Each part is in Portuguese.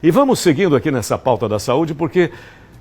E vamos seguindo aqui nessa pauta da saúde, porque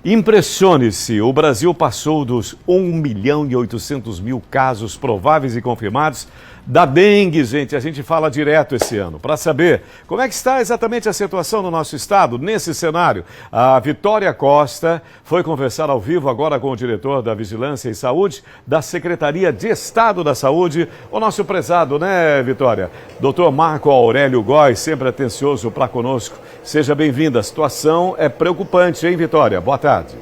impressione-se, o Brasil passou dos 1.800.000 casos prováveis e confirmados da dengue, gente. A gente fala direto esse ano. Para saber como é que está exatamente a situação no nosso estado, nesse cenário, a Vitória Costa foi conversar ao vivo agora com o diretor da Vigilância e Saúde da Secretaria de Estado da Saúde, o nosso prezado, né, Vitória? Doutor Marco Aurélio Góes, sempre atencioso para conosco. Seja bem-vindo. A situação é preocupante, hein, Vitória? Boa tarde.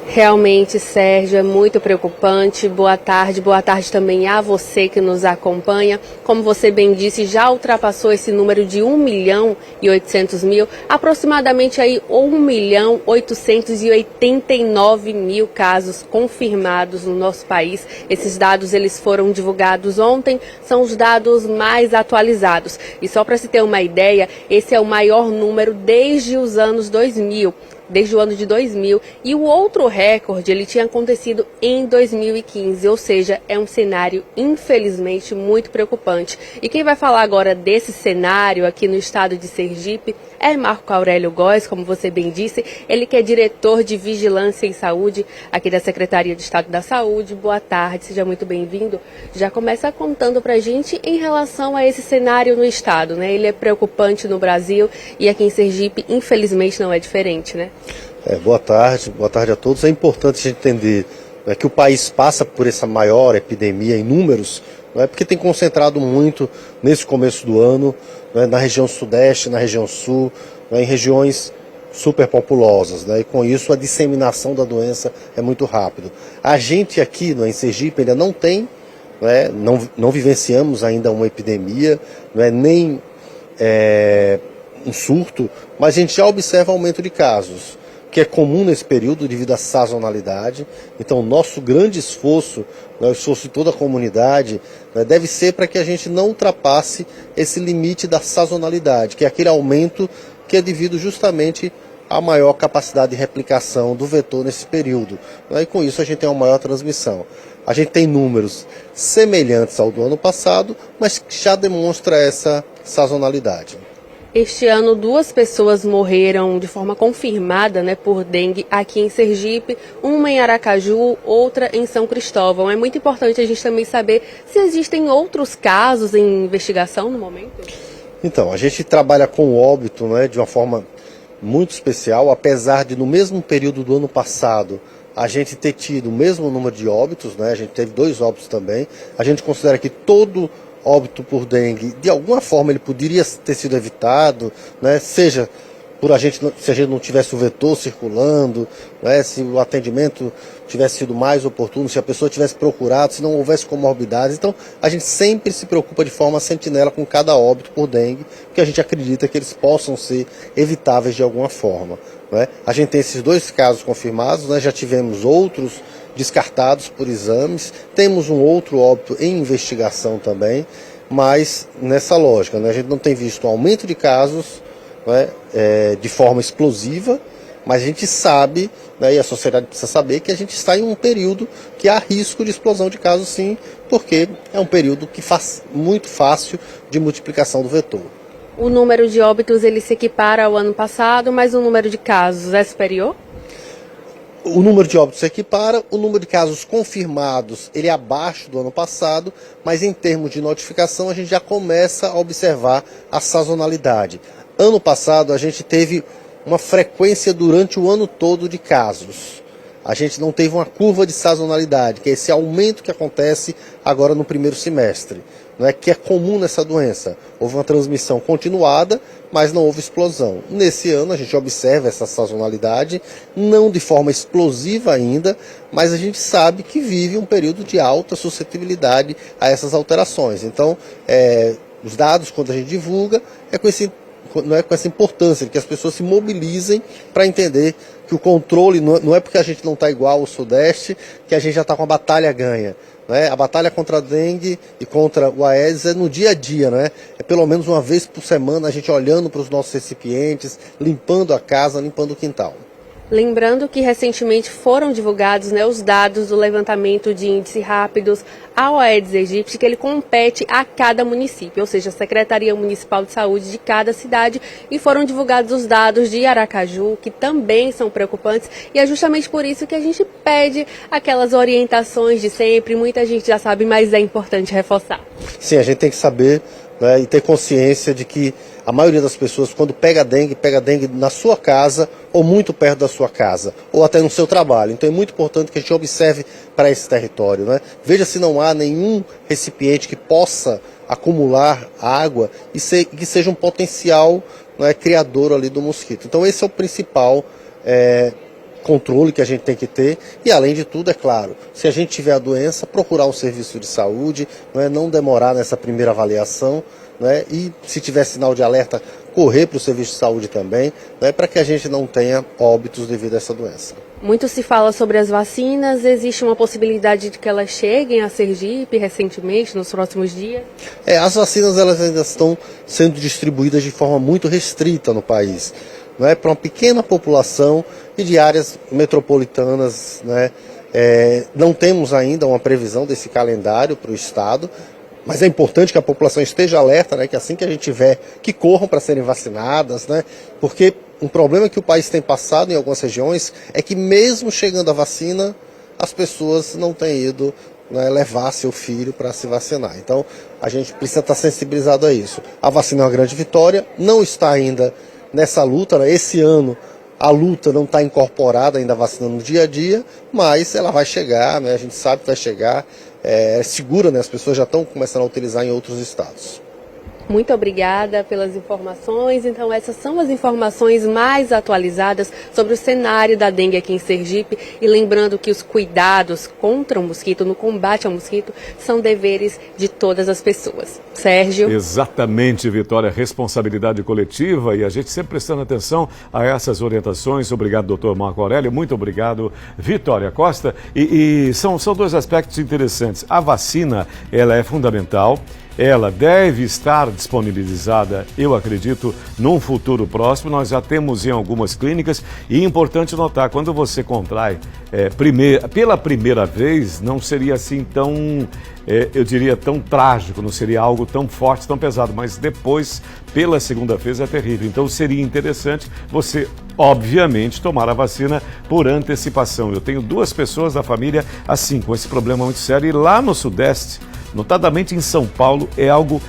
Realmente, Sérgio, é muito preocupante. Boa tarde também a você que nos acompanha. Como você bem disse, já ultrapassou esse número de 1.800.000, aproximadamente aí 1.889.000 casos confirmados no nosso país. Esses dados eles foram divulgados ontem, são os dados mais atualizados. E só para se ter uma ideia, esse é o maior número desde os anos 2000. Desde o ano de 2000, e o outro recorde ele tinha acontecido em 2015, ou seja, é um cenário infelizmente muito preocupante. E quem vai falar agora desse cenário aqui no estado de Sergipe é Marco Aurélio Góes, como você bem disse, ele que é diretor de Vigilância em Saúde aqui da Secretaria de Estado da Saúde. Boa tarde, seja muito bem-vindo. Já começa contando pra gente em relação a esse cenário no estado, né? Ele é preocupante no Brasil e aqui em Sergipe, infelizmente, não é diferente, né? Boa tarde a todos. É importante a gente entender que o país passa por essa maior epidemia em números, porque tem concentrado muito nesse começo do ano, na região sudeste, na região sul, em regiões superpopulosas, e com isso a disseminação da doença é muito rápido. A gente aqui em Sergipe ainda não tem, não vivenciamos ainda uma epidemia, nem um surto, mas a gente já observa aumento de casos, que é comum nesse período devido à sazonalidade. Então, o nosso grande esforço, o esforço de toda a comunidade, deve ser para que a gente não ultrapasse esse limite da sazonalidade, que é aquele aumento que é devido justamente à maior capacidade de replicação do vetor nesse período. E com isso a gente tem uma maior transmissão. A gente tem números semelhantes ao do ano passado, mas que já demonstra essa sazonalidade. Este ano, 2 pessoas morreram de forma confirmada, por dengue aqui em Sergipe, uma em Aracaju, outra em São Cristóvão. É muito importante a gente também saber se existem outros casos em investigação no momento. Então, a gente trabalha com óbito, de uma forma muito especial, apesar de no mesmo período do ano passado a gente ter tido o mesmo número de óbitos, a gente teve 2 óbitos também. A gente considera que todo óbito por dengue, de alguma forma ele poderia ter sido evitado, seja por se a gente não tivesse o vetor circulando, se o atendimento tivesse sido mais oportuno, se a pessoa tivesse procurado, se não houvesse comorbidades. Então, a gente sempre se preocupa de forma sentinela com cada óbito por dengue, porque a gente acredita que eles possam ser evitáveis de alguma forma. A gente tem esses 2 casos confirmados, já tivemos outros descartados por exames, temos um outro óbito em investigação também, mas nessa lógica, a gente não tem visto um aumento de casos de forma explosiva, mas a gente sabe, e a sociedade precisa saber, que a gente está em um período que há risco de explosão de casos sim, porque é um período que faz muito fácil de multiplicação do vetor. O número de óbitos ele se equipara ao ano passado, mas o número de casos é superior? O número de óbitos se equipara, o número de casos confirmados ele é abaixo do ano passado, mas em termos de notificação a gente já começa a observar a sazonalidade. Ano passado a gente teve uma frequência durante o ano todo de casos. A gente não teve uma curva de sazonalidade, que é esse aumento que acontece agora no primeiro semestre, que é comum nessa doença. Houve uma transmissão continuada, mas não houve explosão. Nesse ano a gente observa essa sazonalidade, não de forma explosiva ainda, mas a gente sabe que vive um período de alta suscetibilidade a essas alterações. Então, os dados, quando a gente divulga, não é com essa importância, que as pessoas se mobilizem para entender que o controle não é porque a gente não está igual ao Sudeste que a gente já está com a batalha ganha. A batalha contra a dengue e contra o Aedes é no dia a dia, é pelo menos uma vez por semana a gente olhando para os nossos recipientes, limpando a casa, limpando o quintal. Lembrando que recentemente foram divulgados, né, os dados do levantamento de índice rápidos ao Aedes aegypti, que ele compete a cada município, ou seja, a Secretaria Municipal de Saúde de cada cidade, e foram divulgados os dados de Aracaju, que também são preocupantes, e é justamente por isso que a gente pede aquelas orientações de sempre. Muita gente já sabe, mas é importante reforçar. Sim, a gente tem que saber, né, e ter consciência de que a maioria das pessoas, quando pega dengue na sua casa ou muito perto da sua casa, ou até no seu trabalho. Então é muito importante que a gente observe para esse território, né? Veja se não há nenhum recipiente que possa acumular água e que seja um potencial, né, criador ali do mosquito. Então esse é o principal controle que a gente tem que ter. E além de tudo, é claro, se a gente tiver a doença, procurar um serviço de saúde, não demorar nessa primeira avaliação, e se tiver sinal de alerta, correr para o serviço de saúde também, para que a gente não tenha óbitos devido a essa doença. Muito se fala sobre as vacinas. Existe uma possibilidade de que elas cheguem a Sergipe recentemente, nos próximos dias? As vacinas elas ainda estão sendo distribuídas de forma muito restrita no país, para uma pequena população e de áreas metropolitanas. Não temos ainda uma previsão desse calendário para o Estado, mas é importante que a população esteja alerta, que assim que a gente tiver, que corram para serem vacinadas, porque um problema que o país tem passado em algumas regiões é que mesmo chegando a vacina, as pessoas não têm ido levar seu filho para se vacinar. Então a gente precisa estar sensibilizado a isso. A vacina é uma grande vitória, não está ainda nessa luta, esse ano a luta não está incorporada ainda a vacina no dia a dia, mas ela vai chegar, a gente sabe que vai chegar, é segura, as pessoas já estão começando a utilizar em outros estados. Muito obrigada pelas informações. Então, essas são as informações mais atualizadas sobre o cenário da dengue aqui em Sergipe. E lembrando que os cuidados contra o mosquito, no combate ao mosquito, são deveres de todas as pessoas. Sérgio? Exatamente, Vitória. Responsabilidade coletiva e a gente sempre prestando atenção a essas orientações. Obrigado, doutor Marco Aurélio. Muito obrigado, Vitória Costa. São dois aspectos interessantes. A vacina, ela é fundamental. Ela deve estar disponibilizada, eu acredito, num futuro próximo. Nós já temos em algumas clínicas e é importante notar, quando você contrai pela primeira vez, não seria assim tão, eu diria, tão trágico, não seria algo tão forte, tão pesado, mas depois, pela segunda vez, é terrível. Então seria interessante você, obviamente, tomar a vacina por antecipação. Eu tenho 2 pessoas da família assim, com esse problema muito sério, e lá no Sudeste, notadamente em São Paulo, é algo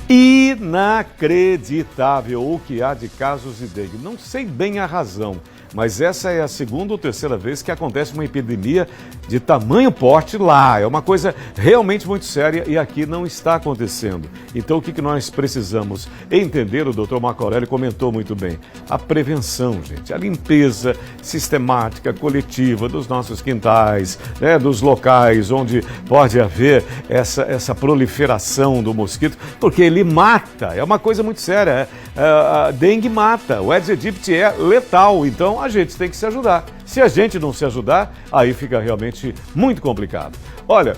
inacreditável o que há de casos de dengue. Não sei bem a razão, mas essa é a 2ª ou 3ª vez que acontece uma epidemia de tamanho porte lá. É uma coisa realmente muito séria e aqui não está acontecendo. Então o que nós precisamos entender, o doutor Marco Aurélio comentou muito bem, a prevenção, gente, a limpeza sistemática, coletiva dos nossos quintais, dos locais onde pode haver essa proliferação do mosquito, porque ele mata, é uma coisa muito séria. A dengue mata, o Aedes aegypti é letal, então a gente tem que se ajudar. Se a gente não se ajudar, aí fica realmente muito complicado. Olha,